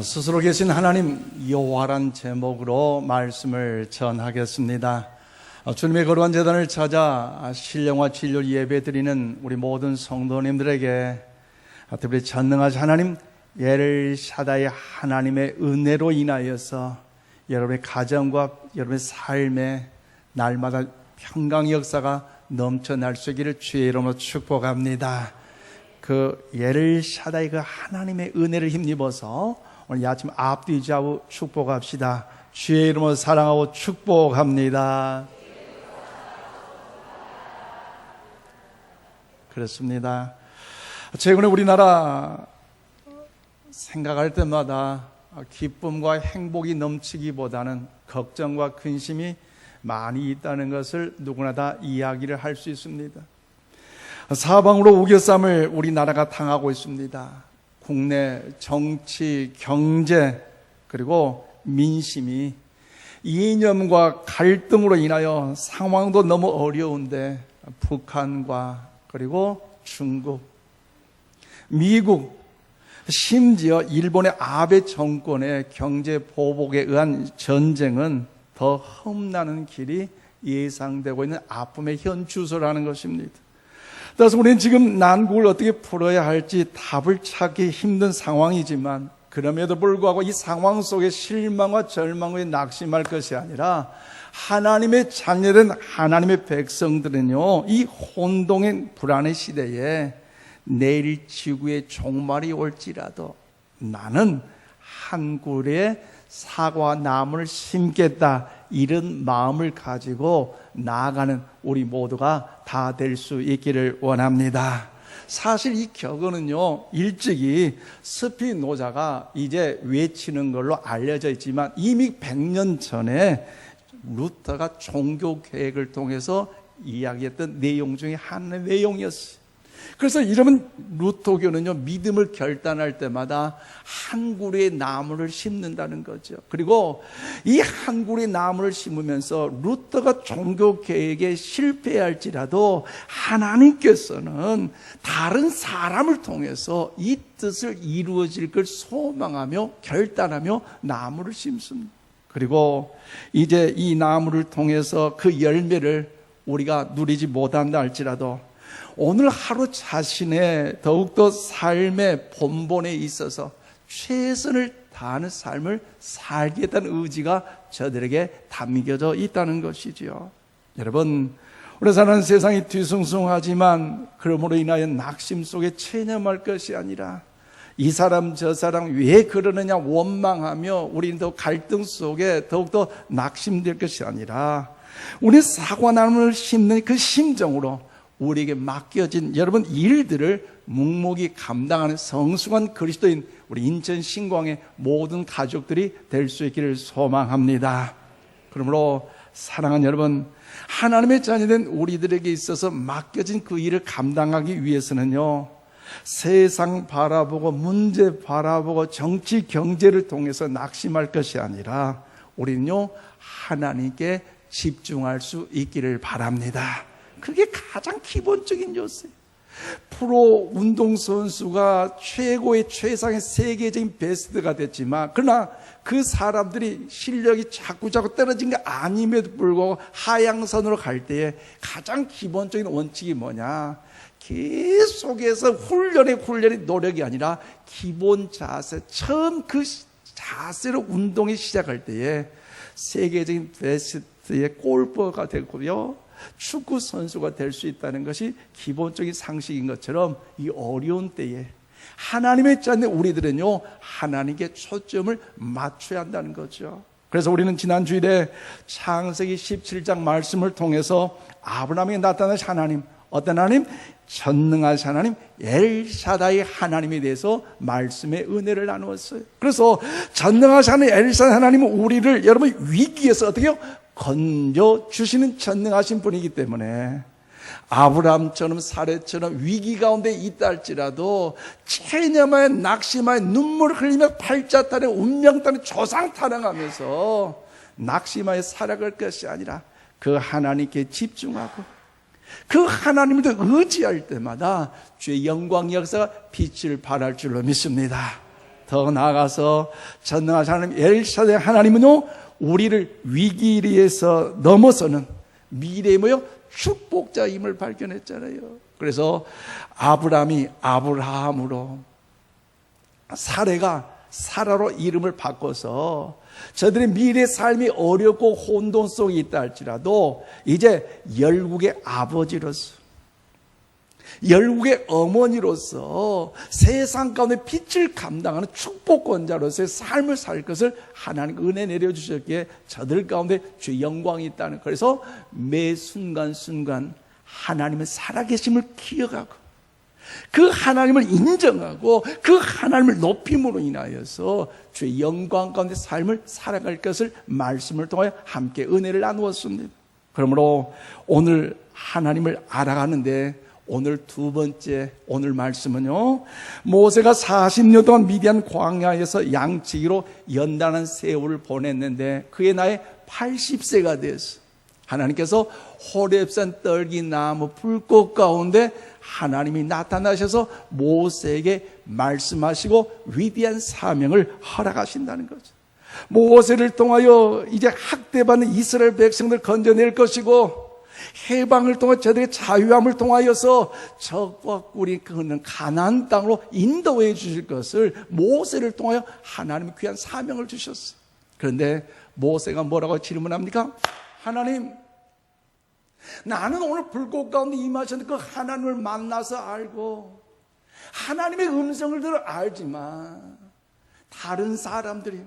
스스로 계신 하나님 여호와란 제목으로 말씀을 전하겠습니다. 주님의 거룩한 제단을 찾아 신령과 진료 예배드리는 우리 모든 성도님들에게 특별히 전능하신 하나님 엘샤다이 하나님의 은혜로 인하여서 여러분의 가정과 여러분의 삶에 날마다 평강 역사가 넘쳐날 수 있기를 주의 이름으로 축복합니다. 그 엘샤다이 그 하나님의 은혜를 힘입어서 오늘 이 아침 앞뒤 좌우 축복합시다. 주의 이름으로 사랑하고 축복합니다. 그렇습니다. 최근에 우리나라 생각할 때마다 기쁨과 행복이 넘치기보다는 걱정과 근심이 많이 있다는 것을 누구나 다 이야기를 할 수 있습니다. 사방으로 우겨쌈을 우리나라가 당하고 있습니다. 국내 정치, 경제 그리고 민심이 이념과 갈등으로 인하여 상황도 너무 어려운데 북한과 그리고 중국, 미국, 심지어 일본의 아베 정권의 경제 보복에 의한 전쟁은 더 험난한 길이 예상되고 있는 아픔의 현 주소라는 것입니다. 따라서 우리는 지금 난국을 어떻게 풀어야 할지 답을 찾기 힘든 상황이지만 그럼에도 불구하고 이 상황 속에 실망과 절망에 낙심할 것이 아니라 하나님의 자녀된 하나님의 백성들은요, 이 혼동의 불안의 시대에 내일 지구의 종말이 올지라도 나는 한 그루의 사과 나무를 심겠다, 이런 마음을 가지고 나아가는 우리 모두가 다 될 수 있기를 원합니다. 사실 이 격언은요, 일찍이 스피노자가 이제 외치는 걸로 알려져 있지만 이미 100년 전에 루터가 종교 계획을 통해서 이야기했던 내용 중에 한 내용이었어요. 그래서 이러면 루터교는요, 믿음을 결단할 때마다 한 그루의 나무를 심는다는 거죠. 그리고 이 한 그루의 나무를 심으면서 루터가 종교 계획에 실패할지라도 하나님께서는 다른 사람을 통해서 이 뜻을 이루어질 걸 소망하며 결단하며 나무를 심습니다. 그리고 이제 이 나무를 통해서 그 열매를 우리가 누리지 못한다 할지라도 오늘 하루 자신의 더욱더 삶의 본본에 있어서 최선을 다하는 삶을 살겠다는 의지가 저들에게 담겨져 있다는 것이지요. 여러분, 우리 사는 세상이 뒤숭숭하지만 그러므로 인하여 낙심 속에 체념할 것이 아니라 이 사람 저 사람 왜 그러느냐 원망하며 우리는 더 갈등 속에 더욱더 낙심될 것이 아니라 우리 사과나무를 심는 그 심정으로 우리에게 맡겨진 여러분 일들을 묵묵히 감당하는 성숙한 그리스도인 우리 인천 신광의 모든 가족들이 될 수 있기를 소망합니다. 그러므로 사랑하는 여러분, 하나님의 자녀된 우리들에게 있어서 맡겨진 그 일을 감당하기 위해서는요, 세상 바라보고 문제 바라보고 정치 경제를 통해서 낙심할 것이 아니라 우리는요, 하나님께 집중할 수 있기를 바랍니다. 그게 가장 기본적인 요소예요. 프로 운동선수가 최고의 최상의 세계적인 베스트가 됐지만 그러나 그 사람들이 실력이 자꾸 떨어진 게 아님에도 불구하고 하향선으로 갈 때에 가장 기본적인 원칙이 뭐냐, 계속해서 훈련이 노력이 아니라 기본 자세, 처음 그 자세로 운동이 시작할 때에 세계적인 베스트의 골퍼가 되고요, 축구 선수가 될 수 있다는 것이 기본적인 상식인 것처럼 이 어려운 때에 하나님의 자녀 우리들은요, 하나님께 초점을 맞춰야 한다는 거죠. 그래서 우리는 지난 주일에 창세기 17장 말씀을 통해서 아브라함에게 나타나신 하나님, 어떤 하나님? 전능하신 하나님 엘샤다이 하나님에 대해서 말씀의 은혜를 나누었어요. 그래서 전능하신 하나님 엘샤다이 하나님은 우리를 여러분 위기에서 어떻게 해요? 건져주시는 전능하신 분이기 때문에 아브라함처럼 사례처럼 위기 가운데 있다 할지라도 체념하여 낙심하여 눈물을 흘리며 팔자탄에 운명탄에 조상 타령하면서 낙심하여 살아갈 것이 아니라 그 하나님께 집중하고 그 하나님을 의지할 때마다 주의 영광 역사가 빛을 발할 줄로 믿습니다. 더 나아가서 전능하신 하나님 엘샤다이 하나님은요, 우리를 위기에서 넘어서는 미래의 뭐요? 축복자임을 발견했잖아요. 그래서 아브라함이 아브라함으로, 사레가 사라로 이름을 바꿔서 저들의 미래 삶이 어렵고 혼돈 속에 있다 할지라도 이제 열국의 아버지로서, 열국의 어머니로서 세상 가운데 빛을 감당하는 축복권자로서의 삶을 살 것을 하나님 은혜 내려주셨기에 저들 가운데 주의 영광이 있다는, 그래서 매 순간순간 하나님의 살아계심을 기억하고 그 하나님을 인정하고 그 하나님을 높임으로 인하여서 주의 영광 가운데 삶을 살아갈 것을 말씀을 통하여 함께 은혜를 나누었습니다. 그러므로 오늘 하나님을 알아가는데 오늘 두 번째, 오늘 말씀은요, 모세가 40년 동안 미디안 광야에서 양치기로 연단한 세월을 보냈는데 그의 나이 80세가 됐어. 하나님께서 호렙산 떨기나무 불꽃 가운데 하나님이 나타나셔서 모세에게 말씀하시고 위대한 사명을 허락하신다는 거죠. 모세를 통하여 이제 학대받는 이스라엘 백성들 건져낼 것이고, 해방을 통해 저들의 자유함을 통하여서 적과 꿀이 흐르는 가나안 땅으로 인도해 주실 것을 모세를 통하여 하나님이 귀한 사명을 주셨어요. 그런데 모세가 뭐라고 질문합니까? 하나님, 나는 오늘 불꽃 가운데 임하셨는데 그 하나님을 만나서 알고 하나님의 음성을 들어 알지만 다른 사람들이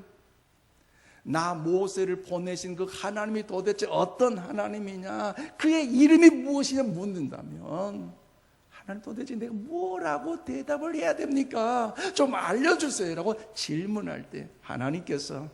나 모세를 보내신 그 하나님이 도대체 어떤 하나님이냐, 그의 이름이 무엇이냐 묻는다면 하나님 도대체 내가 뭐라고 대답을 해야 됩니까? 좀 알려주세요 라고 질문할 때 하나님께서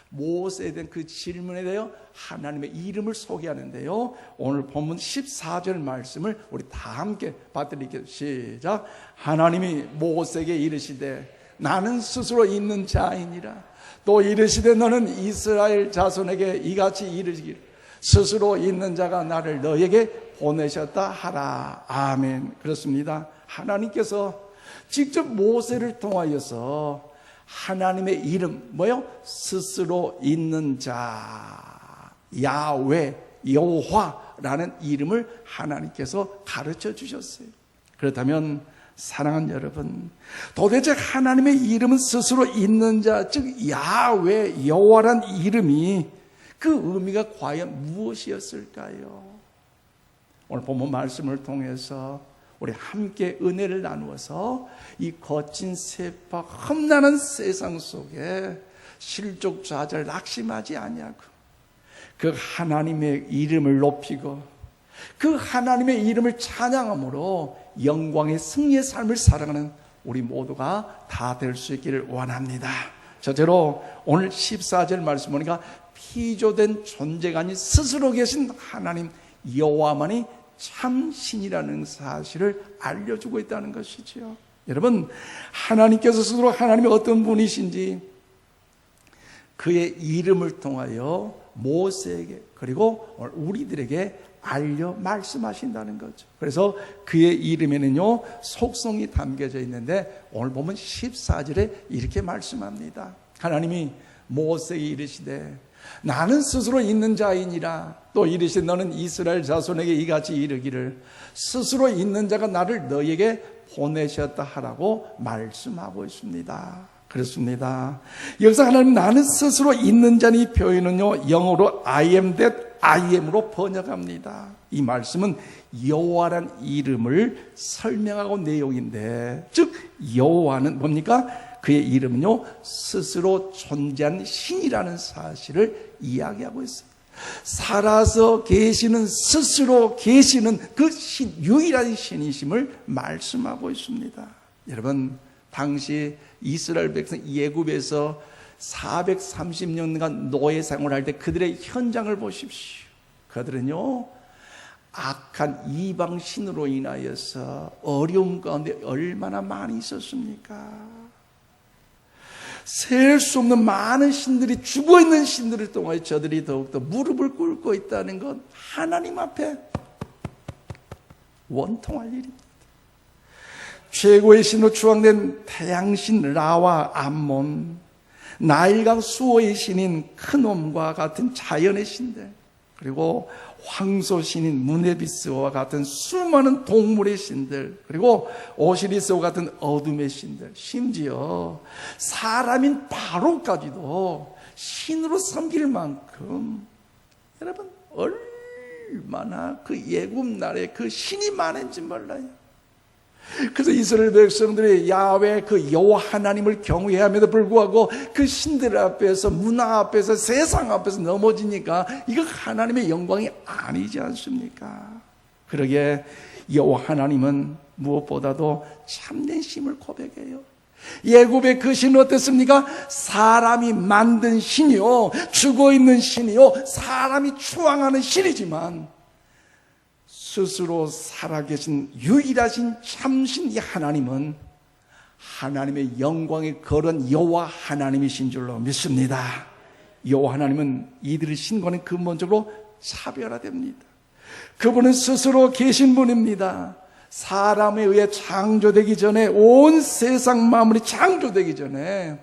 모세에 대한 그 질문에 대하여 하나님의 이름을 소개하는데요, 오늘 본문 14절 말씀을 우리 다 함께 받들이겠습니다. 시작. 하나님이 모세에게 이르시되 나는 스스로 있는 자이니라. 또 이르시되 너는 이스라엘 자손에게 이같이 이르시기를 스스로 있는 자가 나를 너에게 보내셨다 하라. 아멘. 그렇습니다. 하나님께서 직접 모세를 통하여서 하나님의 이름, 뭐요? 스스로 있는 자, 야훼, 여호와라는 이름을 하나님께서 가르쳐 주셨어요. 그렇다면 사랑하는 여러분, 도대체 하나님의 이름은 스스로 있는 자, 즉 야훼, 여호와란 이름이 그 의미가 과연 무엇이었을까요? 오늘 본문 말씀을 통해서 우리 함께 은혜를 나누어서 이 거친 세파 험난한 세상 속에 실족좌절 낙심하지 아니하고 그 하나님의 이름을 높이고 그 하나님의 이름을 찬양함으로 영광의 승리의 삶을 살아가는 우리 모두가 다 될 수 있기를 원합니다. 첫째로 오늘 14절 말씀 보니까 피조된 존재가 아닌 스스로 계신 하나님 여호와만이 참 신이라는 사실을 알려주고 있다는 것이죠. 여러분, 하나님께서 스스로 하나님이 어떤 분이신지 그의 이름을 통하여 모세에게 그리고 우리들에게 알려 말씀하신다는 거죠. 그래서 그의 이름에는요 속성이 담겨져 있는데 오늘 보면 14절에 이렇게 말씀합니다. 하나님이 모세에게 이르시되 나는 스스로 있는 자이니라. 또 이르시되 너는 이스라엘 자손에게 이같이 이르기를 스스로 있는 자가 나를 너에게 보내셨다 하라고 말씀하고 있습니다. 그렇습니다. 여기서 하나님 나는 스스로 있는 자니 표현은요 영어로 I am that I am으로 번역합니다. 이 말씀은 여호와란 이름을 설명하고 내용인데, 즉 여호와는 뭡니까? 그의 이름은요 스스로 존재한 신이라는 사실을 이야기하고 있습니다. 살아서 계시는, 스스로 계시는 그 신, 유일한 신이심을 말씀하고 있습니다. 여러분, 당시 이스라엘 백성 애굽에서 430년간 노예 생활할 때 그들의 현장을 보십시오. 그들은요 악한 이방 신으로 인하여서 어려움 가운데 얼마나 많이 있었습니까? 셀 수 없는 많은 신들이, 죽어있는 신들을 통하여 저들이 더욱더 무릎을 꿇고 있다는 건 하나님 앞에 원통할 일입니다. 최고의 신으로 추앙된 태양신 라와 암몬, 나일강 수호의 신인 크놈과 같은 자연의 신들, 그리고 황소신인 무네비스와 같은 수많은 동물의 신들, 그리고 오시리스와 같은 어둠의 신들, 심지어 사람인 바로까지도 신으로 섬길 만큼 여러분 얼마나 그 예굽 나라에 그 신이 많은지 몰라요. 그래서 이스라엘 백성들이 야훼 그 여호와 하나님을 경외함에도 불구하고 그 신들 앞에서, 문화 앞에서, 세상 앞에서 넘어지니까 이거 하나님의 영광이 아니지 않습니까? 그러기에 여호와 하나님은 무엇보다도 참된 신을 고백해요. 예굽의 그 신은 어땠습니까? 사람이 만든 신이요, 죽어있는 신이요, 사람이 추앙하는 신이지만 스스로 살아계신 유일하신 참신 이 하나님은 하나님의 영광에 거른 여호와 하나님이신 줄로 믿습니다. 여호와 하나님은 이들의 신과는 근본적으로 차별화됩니다. 그분은 스스로 계신 분입니다. 사람에 의해 창조되기 전에, 온 세상 만물이 창조되기 전에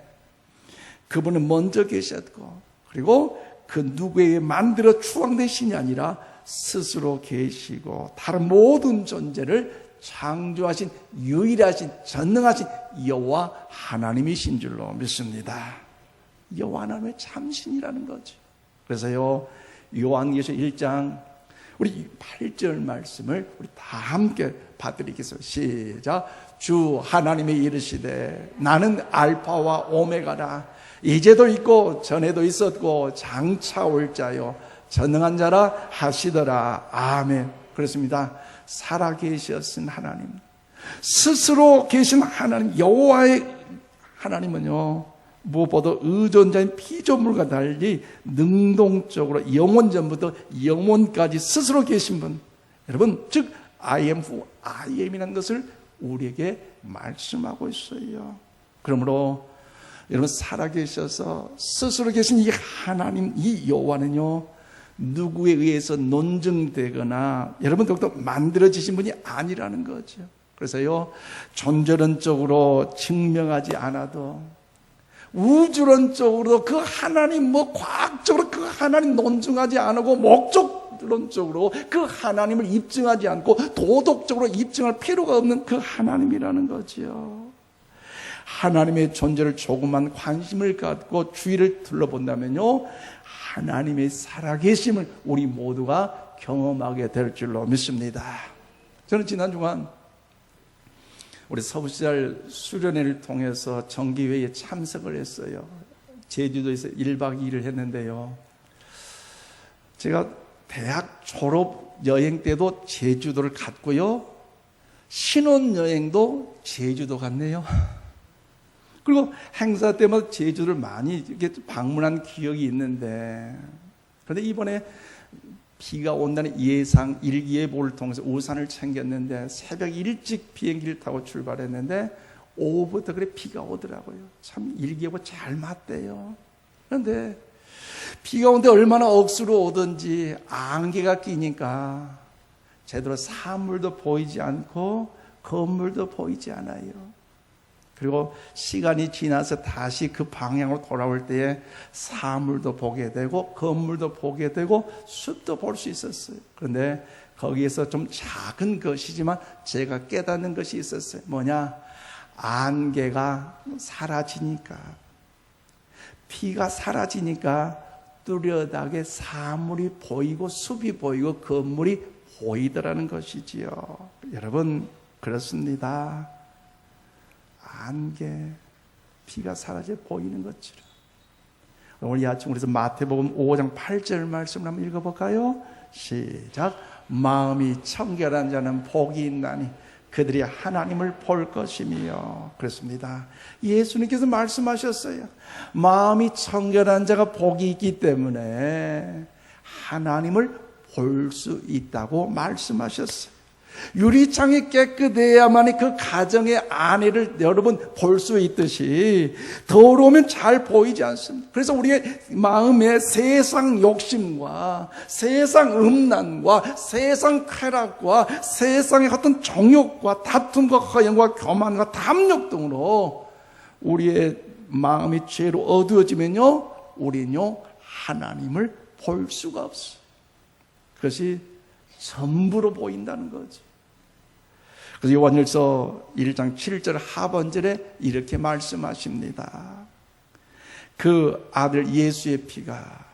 그분은 먼저 계셨고, 그리고 그 누구에게 만들어 추앙된 신이 아니라 스스로 계시고 다른 모든 존재를 창조하신 유일하신 전능하신 여호와 하나님이신 줄로 믿습니다. 여호와 하나님의 참신이라는 거죠. 그래서요, 요한계시록 1장 우리 8절 말씀을 우리 다 함께 받드리겠습니다. 시작. 주 하나님이 이르시되 나는 알파와 오메가라. 이제도 있고 전에도 있었고 장차 올 자요 전능한 자라 하시더라. 아멘. 그렇습니다. 살아계셨은 하나님, 스스로 계신 하나님, 여호와의 하나님은요, 무엇보다 의존자인 피조물과 달리 능동적으로 영원 전부터 영원까지 스스로 계신 분, 여러분, 즉 I am who I am이라는 것을 우리에게 말씀하고 있어요. 그러므로 여러분, 살아계셔서 스스로 계신 이 하나님, 이 여호와는요, 누구에 의해서 논증되거나 여러분 더욱더 만들어지신 분이 아니라는 거죠. 그래서요, 존재론적으로 증명하지 않아도 우주론적으로 그 하나님, 과학적으로 그 하나님 논증하지 않고 목적론적으로 그 하나님을 입증하지 않고 도덕적으로 입증할 필요가 없는 그 하나님이라는 거죠. 하나님의 존재를 조금만 관심을 갖고 주위를 둘러본다면요, 하나님의 살아계심을 우리 모두가 경험하게 될 줄로 믿습니다. 저는 지난 주간 우리 서부시절 수련회를 통해서 정기회의에 참석을 했어요. 제주도에서 1박 2일을 했는데요, 제가 대학 졸업 여행 때도 제주도를 갔고요, 신혼여행도 제주도 갔네요. 그리고 행사 때마다 제주를 많이 이렇게 방문한 기억이 있는데, 그런데 이번에 비가 온다는 예상 일기예보를 통해서 우산을 챙겼는데 새벽 일찍 비행기를 타고 출발했는데 오후부터 그래 비가 오더라고요. 참 일기예보 잘 맞대요. 그런데 비가 오는데 얼마나 억수로 오든지 안개가 끼니까 제대로 사물도 보이지 않고 건물도 보이지 않아요. 그리고 시간이 지나서 다시 그 방향으로 돌아올 때에 사물도 보게 되고 건물도 보게 되고 숲도 볼 수 있었어요. 그런데 거기에서 좀 작은 것이지만 제가 깨닫는 것이 있었어요. 뭐냐? 안개가 사라지니까, 비가 사라지니까 뚜렷하게 사물이 보이고 숲이 보이고 건물이 보이더라는 것이지요. 여러분, 그렇습니다. 안개, 비가 사라져 보이는 것처럼. 오늘 이 아침 우리서 마태복음 5장 8절 말씀을 한번 읽어볼까요? 시작. 마음이 청결한 자는 복이 있나니 그들이 하나님을 볼 것이며. 그렇습니다. 예수님께서 말씀하셨어요. 마음이 청결한 자가 복이 있기 때문에 하나님을 볼 수 있다고 말씀하셨어요. 유리창이 깨끗해야만이 그 가정의 안에를 여러분 볼 수 있듯이 더러우면 잘 보이지 않습니다. 그래서 우리의 마음에 세상 욕심과 세상 음란과 세상 쾌락과 세상의 어떤 정욕과 다툼과 허영과 교만과 탐욕 등으로 우리의 마음이 죄로 어두워지면요, 우리는요 하나님을 볼 수가 없어요. 그것이 전부로 보인다는 거죠. 그래서 요한일서 1장 7절 하반절에 이렇게 말씀하십니다. 그 아들 예수의 피가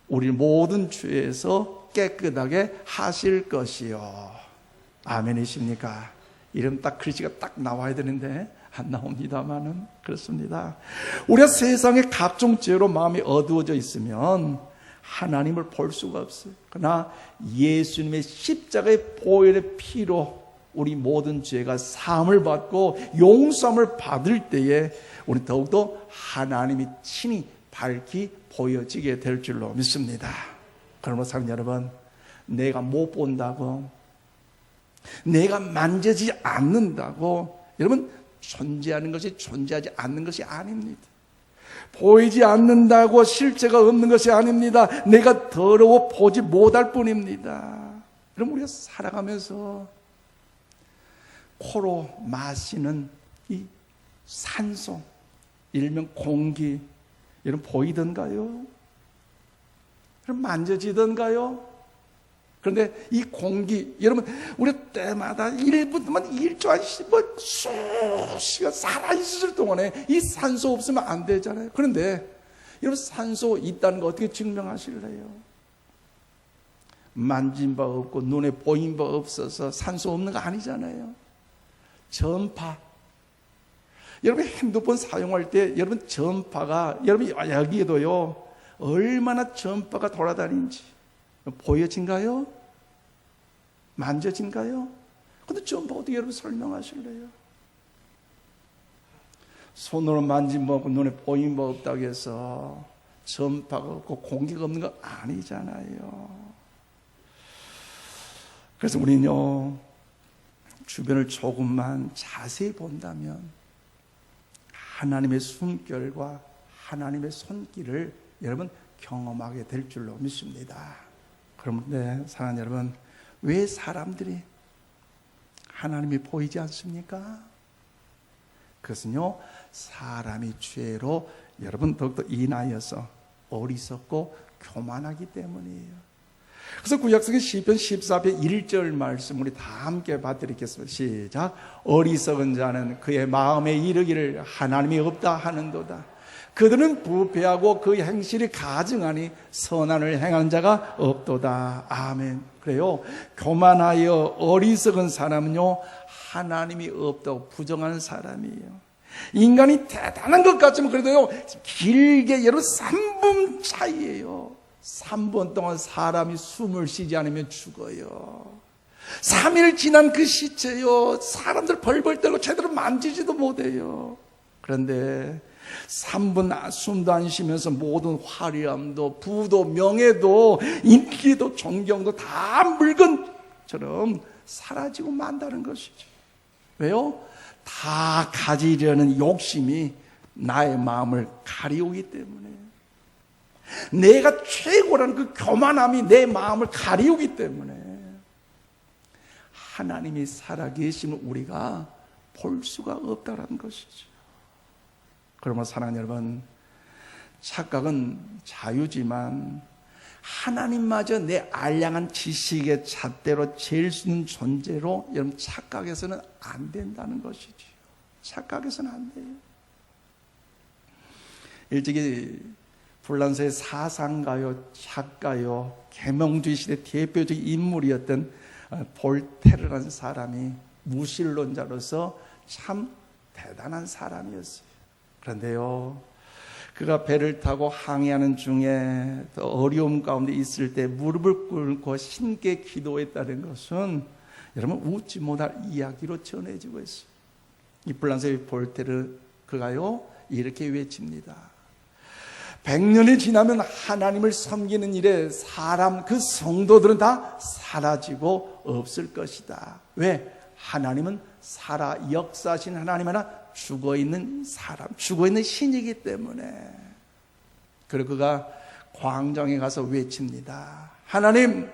우리 모든 죄에서 깨끗하게 하실 것이요. 아멘이십니까? 이름 딱 글씨가 딱 나와야 되는데 안 나옵니다만은 그렇습니다. 우리가 세상의 각종 죄로 마음이 어두워져 있으면 하나님을 볼 수가 없어요. 그러나 예수님의 십자가의 보혈의 피로 우리 모든 죄가 사함을 받고 용서함을 받을 때에 우리 더욱더 하나님이 친히 밝히 보여지게 될 줄로 믿습니다. 그러므로 사랑하는 여러분, 내가 못 본다고, 내가 만져지지 않는다고 여러분 존재하는 것이 존재하지 않는 것이 아닙니다. 보이지 않는다고 실체가 없는 것이 아닙니다. 내가 더러워 보지 못할 뿐입니다. 그럼 우리가 살아가면서 코로 마시는 이 산소, 일명 공기, 여러분 보이던가요? 여러분 만져지던가요? 그런데 이 공기, 여러분 우리 때마다 1분만 1초 한 수시간 살아있을 동안에 이 산소 없으면 안 되잖아요. 그런데 여러분 산소 있다는 거 어떻게 증명하실래요? 만진 바 없고 눈에 보인 바 없어서 산소 없는 거 아니잖아요. 전파. 여러분 핸드폰 사용할 때 여러분 전파가 여러분 여기에도요 얼마나 전파가 돌아다니는지 보여진가요? 만져진가요? 근데 전파 어떻게 여러분 설명하실래요? 손으로 만진 바 없고 눈에 보인 바 없다고 해서 전파가 없고 공기가 없는 거 아니잖아요. 그래서 우리는요 주변을 조금만 자세히 본다면 하나님의 숨결과 하나님의 손길을 여러분 경험하게 될 줄로 믿습니다. 그런데 사랑하는 여러분, 왜 사람들이 하나님이 보이지 않습니까? 그것은요 사람이 죄로 여러분 더욱더 인하여서 어리석고 교만하기 때문이에요. 그래서 구약성의 시편 14편 1절 말씀 우리 다 함께 봐드리겠습니다. 시작. 어리석은 자는 그의 마음에 이르기를 하나님이 없다 하는도다. 그들은 부패하고 그 행실이 가증하니 선한을 행한 자가 없도다. 아멘. 그래요. 교만하여 어리석은 사람은요 하나님이 없다고 부정하는 사람이에요. 인간이 대단한 것 같지만 그래도요 길게 여러분 3분 차이예요. 3분 동안 사람이 숨을 쉬지 않으면 죽어요. 3일 지난 그 시체요 사람들 벌벌 떨고 제대로 만지지도 못해요. 그런데 3분 숨도 안 쉬면서 모든 화려함도 부도 명예도 인기도 존경도 다 물건처럼 사라지고 만다는 것이죠. 왜요? 다 가지려는 욕심이 나의 마음을 가리우기 때문에, 내가 최고라는 그 교만함이 내 마음을 가리우기 때문에 하나님이 살아계심을 우리가 볼 수가 없다는 것이죠. 그러면 사랑하는 여러분, 착각은 자유지만 하나님마저 내 알량한 지식의 잣대로 잴 수 있는 존재로 여러분 착각해서는 안 된다는 것이죠. 착각해서는 안 돼요. 일찍이 불란서의 사상가요, 작가요, 계몽주의 시대 대표적인 인물이었던 볼테르라는 사람이 무신론자로서 참 대단한 사람이었어요. 그런데요, 그가 배를 타고 항해하는 중에 어려움 가운데 있을 때 무릎을 꿇고 신께 기도했다는 것은 여러분 웃지 못할 이야기로 전해지고 있어요. 이 불란서의 볼테르 그가요 이렇게 외칩니다. 100년이 지나면 하나님을 섬기는 일에 그 성도들은 다 사라지고 없을 것이다. 왜? 하나님은 역사하신 하나님 하나 죽어있는 신이기 때문에. 그리고 그가 광장에 가서 외칩니다. 하나님,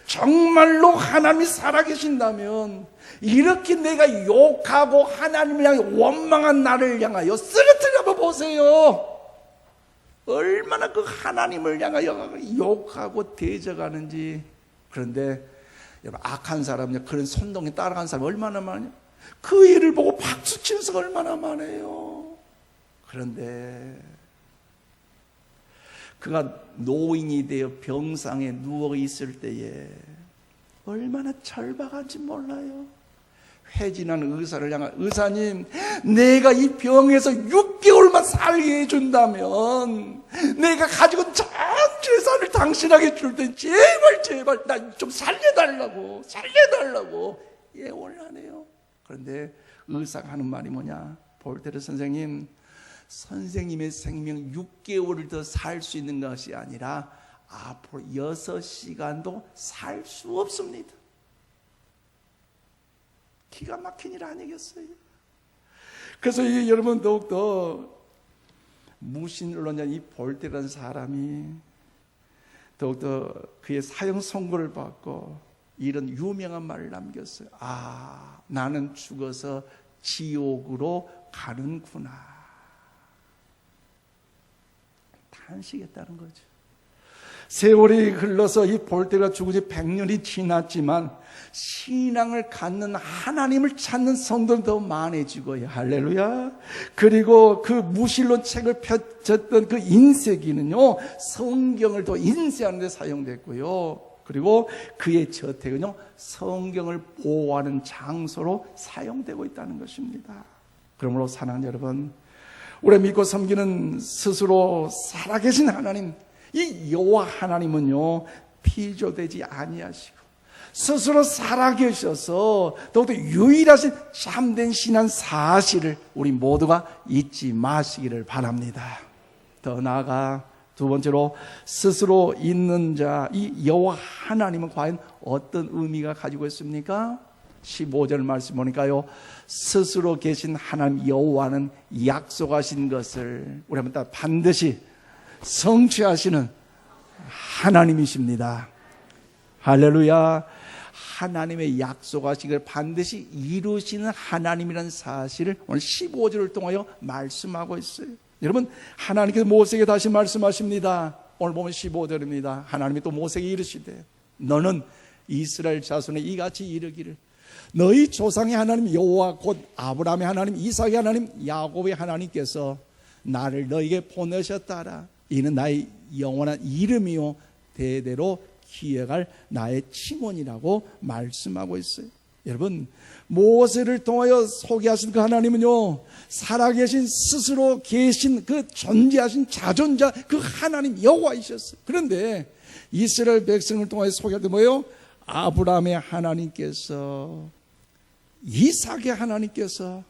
정말로 하나님이 살아계신다면 이렇게 내가 욕하고 하나님을 향해 원망한 나를 향하여 쓰러뜨려 보세요. 얼마나 그 하나님을 향하여 욕하고 대적하는지. 그런데 여러분, 악한 사람요, 그런 선동에 따라간 사람 얼마나 많아요. 그 일을 보고 박수치는 사람 얼마나 많아요. 그런데 그가 노인이 되어 병상에 누워 있을 때에 얼마나 절박한지 몰라요. 회진한 의사를 향한, 의사님, 내가 이 병에서 6개월만 살게 해준다면 내가 가지고 전 재산을 당신에게 줄 테니 제발 나 좀 살려달라고 예언을 하네요. 그런데 의사가 하는 말이 뭐냐? 볼테르 선생님의 생명 6개월을 더 살 수 있는 것이 아니라 앞으로 6시간도 살 수 없습니다. 기가 막힌 일 아니겠어요? 그래서 여러분, 더욱더 무신론자 이 볼테라는 사람이 더욱더 그의 사형 선고를 받고 이런 유명한 말을 남겼어요. 나는 죽어서 지옥으로 가는구나. 탄식했다는 거죠. 세월이 흘러서 이 볼테가 죽은 지 100년이 지났지만 신앙을 갖는, 하나님을 찾는 성도는 더 많아지고요. 할렐루야. 그리고 그 무신론 책을 펼쳤던 그 인쇄기는요, 성경을 더 인쇄하는 데 사용됐고요. 그리고 그의 저택은요, 성경을 보호하는 장소로 사용되고 있다는 것입니다. 그러므로 사랑하는 여러분, 우리 믿고 섬기는 스스로 살아계신 하나님, 이 여호와 하나님은요, 피조되지 아니하시고 스스로 살아계셔서 더욱더 유일하신 참된 신한 사실을 우리 모두가 잊지 마시기를 바랍니다. 더 나아가 두 번째로, 스스로 있는 자, 이 여호와 하나님은 과연 어떤 의미가 가지고 있습니까? 15절 말씀 보니까요, 스스로 계신 하나님 여호와는 약속하신 것을 우리 한번 다 반드시 성취하시는 하나님이십니다. 할렐루야. 하나님의 약속하신 걸 반드시 이루시는 하나님이라는 사실을 오늘 15절을 통하여 말씀하고 있어요. 여러분, 하나님께서 모세에게 다시 말씀하십니다. 오늘 보면 15절입니다. 하나님이 또 모세에게 이르시되, 너는 이스라엘 자손에 이같이 이르기를, 너희 조상의 하나님 여호와 곧 아브라함의 하나님, 이삭의 하나님, 야곱의 하나님께서 나를 너에게 보내셨다라. 이는 나의 영원한 이름이요 대대로 기억할 나의 칭언이라고 말씀하고 있어요. 여러분, 모세를 통하여 소개하신 그 하나님은요, 살아계신, 스스로 계신 그 존재하신 자존자, 그 하나님 여호와이셨어요. 그런데 이스라엘 백성을 통하여 소개할 때 뭐예요? 아브라함의 하나님께서, 이삭의 하나님께서,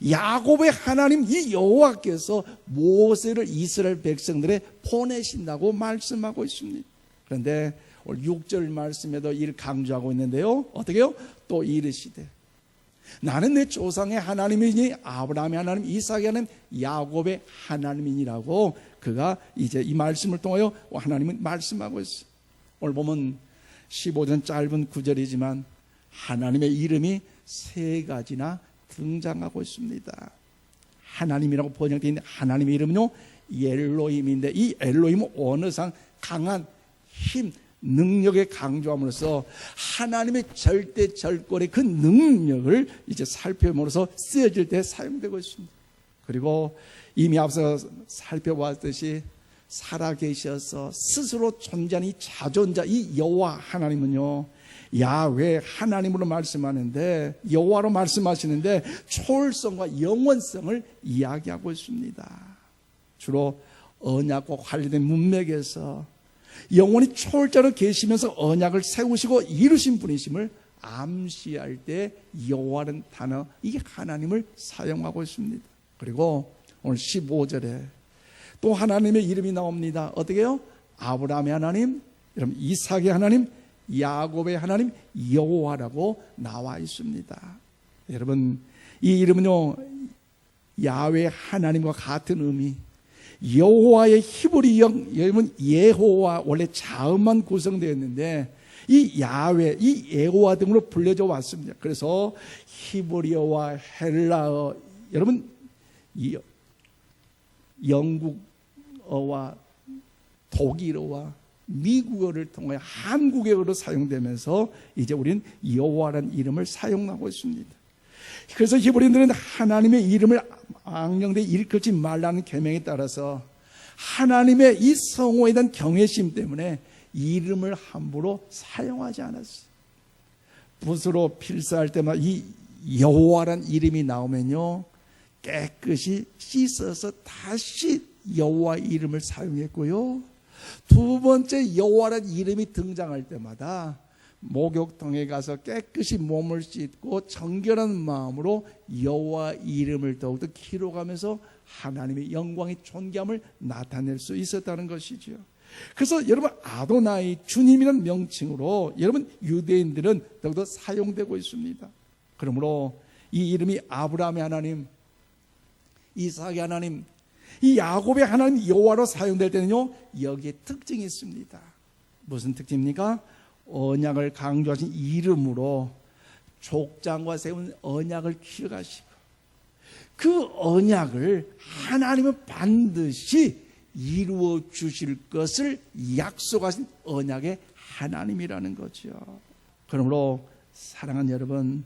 야곱의 하나님 이 여호와께서 모세를 이스라엘 백성들에 보내신다고 말씀하고 있습니다. 그런데 오늘 6절 말씀에도 이를 강조하고 있는데요, 어떻게요? 또 이르시되, 나는 내 조상의 하나님이니 아브라함의 하나님, 이삭의 하나님, 야곱의 하나님이니라고 그가 이제 이 말씀을 통하여 하나님은 말씀하고 있어요. 오늘 보면 15절 짧은 구절이지만 하나님의 이름이 3가지나 등장하고 있습니다. 하나님이라고 번역되어 있는 하나님의 이름은요, 엘로힘인데, 이 엘로힘은 언어상 강한 힘, 능력에 강조함으로써 하나님의 절대절권의 그 능력을 이제 살펴봄으로써 쓰여질 때 사용되고 있습니다. 그리고 이미 앞서 살펴봤듯이 살아계셔서 스스로 존재하는 이 자존자, 이 여호와 하나님은요, 야훼 하나님으로 말씀하는데, 여호와로 말씀하시는데 초월성과 영원성을 이야기하고 있습니다. 주로 언약과 관련된 문맥에서 영원히 초월자로 계시면서 언약을 세우시고 이루신 분이심을 암시할 때 여호와라는 단어, 이게 하나님을 사용하고 있습니다. 그리고 오늘 15절에 또 하나님의 이름이 나옵니다. 어떻게요? 아브라함의 하나님, 여러분 이삭의 하나님, 야곱의 하나님 여호와라고 나와 있습니다. 여러분 이 이름은요 야훼 하나님과 같은 의미, 여호와의 히브리어 여러분 예호와 원래 자음만 구성되어 있는데 이 야훼, 이 예호와 등으로 불려져 왔습니다. 그래서 히브리어와 헬라어, 여러분 영국어와 독일어와 미국어를 통해 한국어로 사용되면서 이제 우리는 여호와라는 이름을 사용하고 있습니다. 그래서 히브리인들은 하나님의 이름을 악령되이 일컫지 말라는 계명에 따라서 하나님의 이 성호에 대한 경외심 때문에 이름을 함부로 사용하지 않았어요. 붓으로 필사할 때마다 이 여호와라는 이름이 나오면요 깨끗이 씻어서 다시 여호와 이름을 사용했고요, 두 번째 여호와라는 이름이 등장할 때마다 목욕통에 가서 깨끗이 몸을 씻고 정결한 마음으로 여호와 이름을 더욱더 기록하면서 하나님의 영광의 존귀함을 나타낼 수 있었다는 것이죠. 그래서 여러분 아도나이, 주님이라는 명칭으로 여러분 유대인들은 더욱더 사용되고 있습니다. 그러므로 이 이름이 아브라함의 하나님, 이삭의 하나님, 이 야곱의 하나님 여호와로 사용될 때는요 여기에 특징이 있습니다. 무슨 특징입니까? 언약을 강조하신 이름으로 족장과 세운 언약을 기억하시고 그 언약을 하나님은 반드시 이루어 주실 것을 약속하신 언약의 하나님이라는 거죠. 그러므로 사랑하는 여러분,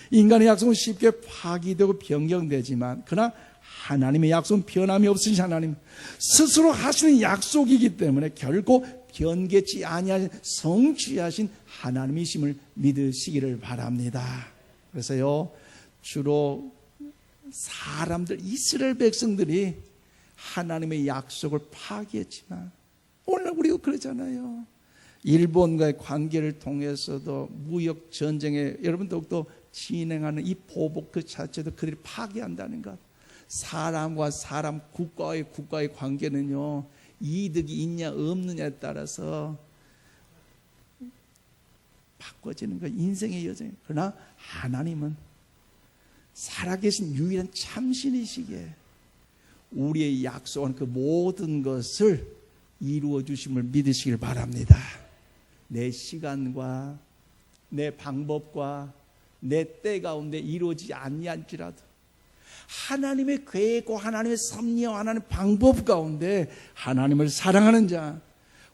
인간의 약속은 쉽게 파기되고 변경되지만 그러나 하나님의 약속은 변함이 없으신 하나님, 스스로 하시는 약속이기 때문에 결코 변개치 아니하신 성취하신 하나님이심을 믿으시기를 바랍니다. 그래서요 주로 사람들, 이스라엘 백성들이 하나님의 약속을 파기했지만 오늘 우리도 그러잖아요. 일본과의 관계를 통해서도 무역 전쟁에 여러분 더욱더 진행하는 이 보복 그 자체도 그들이 파기한다는 것. 사람과 사람, 국가의 관계는요 이득이 있냐 없느냐에 따라서 바꿔지는 거, 인생의 여정. 그러나 하나님은 살아계신 유일한 참신이시기에 우리의 약속한 그 모든 것을 이루어 주심을 믿으시길 바랍니다. 내 시간과 내 방법과 내 때 가운데 이루어지지 아니할지라도 하나님의 계획과 하나님의 섭리와 하나님의 방법 가운데 하나님을 사랑하는 자,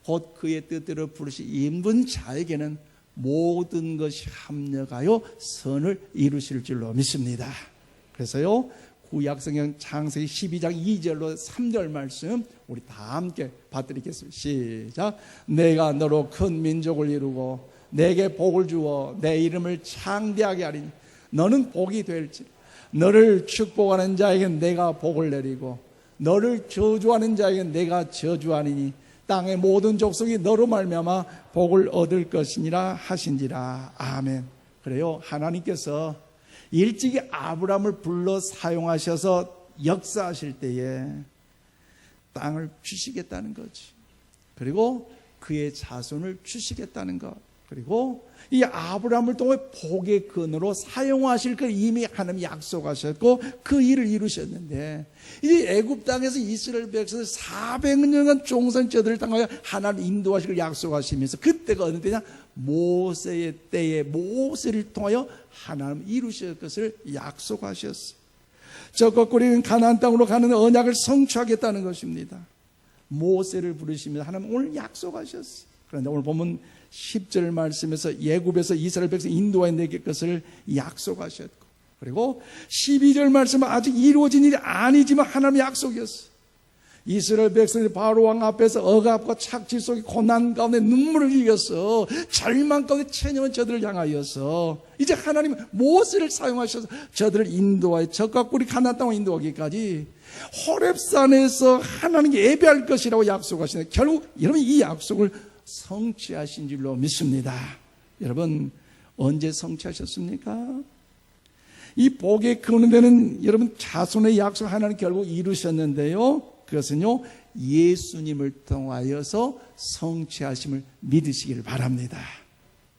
곧 그의 뜻대로 부르신 인분 자에게는 모든 것이 합력하여 선을 이루실 줄로 믿습니다. 그래서요 구약성경 창세기 12장 2절로 3절 말씀 우리 다 함께 받드리겠습니다. 시작. 내가 너로 큰 민족을 이루고 내게 복을 주어 내 이름을 창대하게 하리니 너는 복이 될지, 너를 축복하는 자에게는 내가 복을 내리고 너를 저주하는 자에게는 내가 저주하리니 땅의 모든 족속이 너로 말미암아 복을 얻을 것이니라 하신지라. 아멘. 그래요, 하나님께서 일찍이 아브라함을 불러 사용하셔서 역사하실 때에 땅을 주시겠다는 거지. 그리고 그의 자손을 주시겠다는 것. 그리고 이 아브라함을 통해 복의 근으로 사용하실 걸 이미 하나님이 약속하셨고 그 일을 이루셨는데, 이제 애굽 땅에서 이스라엘 백성들 400년간 종산죄들을 당하여 하나님 인도하실 걸 약속하시면서 그때가 어느 때냐? 모세의 때에 모세를 통하여 하나님 이루실 것을 약속하셨어요. 저 거꾸리는 가나안 땅으로 가는 언약을 성취하겠다는 것입니다. 모세를 부르시면서 하나님 오늘 약속하셨어요. 그런데 오늘 보면 10절 말씀에서 예굽에서 이스라엘 백성 인도해 내게 것을 약속하셨고, 그리고 12절 말씀은 아직 이루어진 일이 아니지만 하나님의 약속이었어요. 이스라엘 백성들이 바로 왕 앞에서 억압과 착취 속에 고난 가운데 눈물을 흘렸어. 절망 가운데 체념한 저들을 향하여서 이제 하나님은 모세를 사용하셔서 저들을 인도하여 적과 꿀이 가나안 땅으로 인도하기까지 호렙산에서 하나님께 예배할 것이라고 약속하시는데 결국 여러분 이 약속을 성취하신 줄로 믿습니다. 여러분 언제 성취하셨습니까? 이 복의 근원되는 여러분 자손의 약속 하나님 결국 이루셨는데요. 그것은요, 예수님을 통하여서 성취하심을 믿으시기를 바랍니다.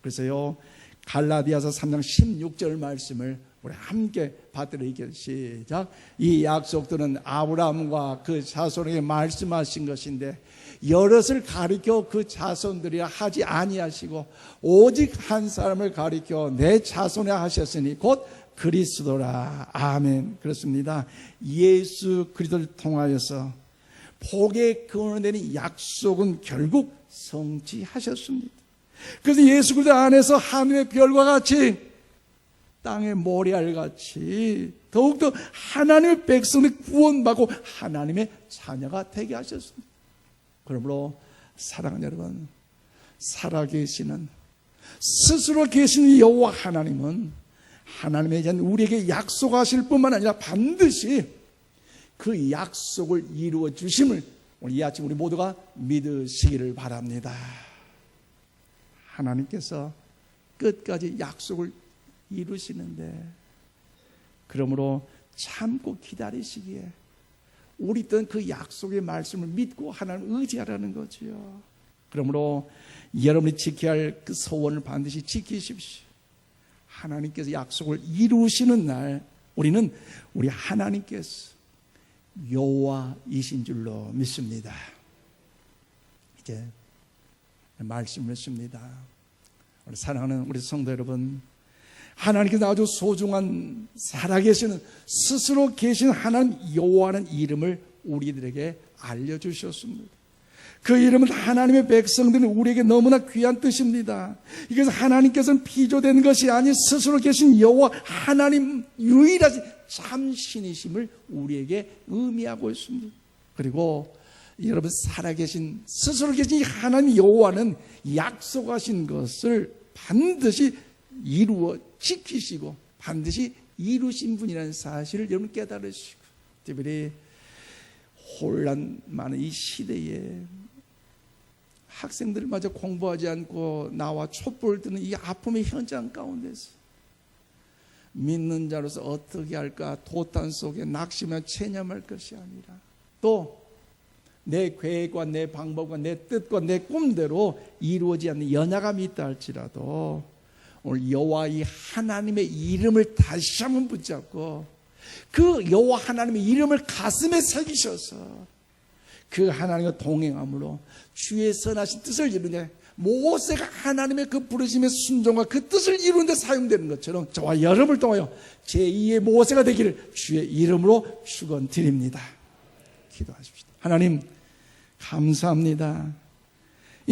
그래서요, 갈라디아서 3장 16절 말씀을 우리 함께 받들어 읽겠습니다. 시작. 이 약속들은 아브라함과 그 자손에게 말씀하신 것인데 여럿을 가리켜 그 자손들이라 하지 아니하시고 오직 한 사람을 가리켜 내 자손에 하셨으니 곧 그리스도라. 아멘. 그렇습니다. 예수 그리스도를 통하여서 복의 근원이 되는 약속은 결국 성취하셨습니다. 그래서 예수 그리스도 안에서 하늘의 별과 같이 땅의 모래알같이 더욱더 하나님의 백성이 구원받고 하나님의 자녀가 되게 하셨습니다. 그러므로 사랑하는 여러분, 살아계시는 스스로 계시는 여호와 하나님은 하나님의 대한 우리에게 약속하실 뿐만 아니라 반드시 그 약속을 이루어 주심을 오늘 이 아침 우리 모두가 믿으시기를 바랍니다. 하나님께서 끝까지 약속을 이루시는데, 그러므로 참고 기다리시기에 우리 또한 그 약속의 말씀을 믿고 하나님을 의지하라는 거지요. 그러므로 여러분이 지켜야 할 그 소원을 반드시 지키십시오. 하나님께서 약속을 이루시는 날 우리는 우리 하나님께서 여호와이신 줄로 믿습니다. 이제 말씀을 했습니다. 우리 사랑하는 우리 성도 여러분, 하나님께서 아주 소중한 살아계시는 스스로 계신 하나님 여호와라는 이름을 우리들에게 알려주셨습니다. 그 이름은 하나님의 백성들은 우리에게 너무나 귀한 뜻입니다. 그래서 하나님께서는 피조된 것이 아닌 스스로 계신 여호와 하나님 유일하신 참신이심을 우리에게 의미하고 있습니다. 그리고 여러분, 살아계신 스스로 계신 하나님 여호와는 약속하신 것을 반드시 이루어 지키시고 반드시 이루신 분이라는 사실을 여러분 깨달으시고, 특별히 혼란 많은 이 시대에 학생들마저 공부하지 않고 나와 촛불을 드는 이 아픔의 현장 가운데서 믿는 자로서 어떻게 할까 도탄 속에 낙심하며 체념할 것이 아니라 또 내 계획과 내 방법과 내 뜻과 내 꿈대로 이루어지지 않는 연약함이 있다 할지라도 오늘 여호와 이 하나님의 이름을 다시 한번 붙잡고 그 여호와 하나님의 이름을 가슴에 새기셔서 그 하나님과 동행함으로 주의 선하신 뜻을 이루는데, 모세가 하나님의 그 부르심의 순종과 그 뜻을 이루는 데 사용되는 것처럼 저와 여러분을 통하여 제2의 모세가 되기를 주의 이름으로 축원드립니다. 기도하십시다. 하나님 감사합니다.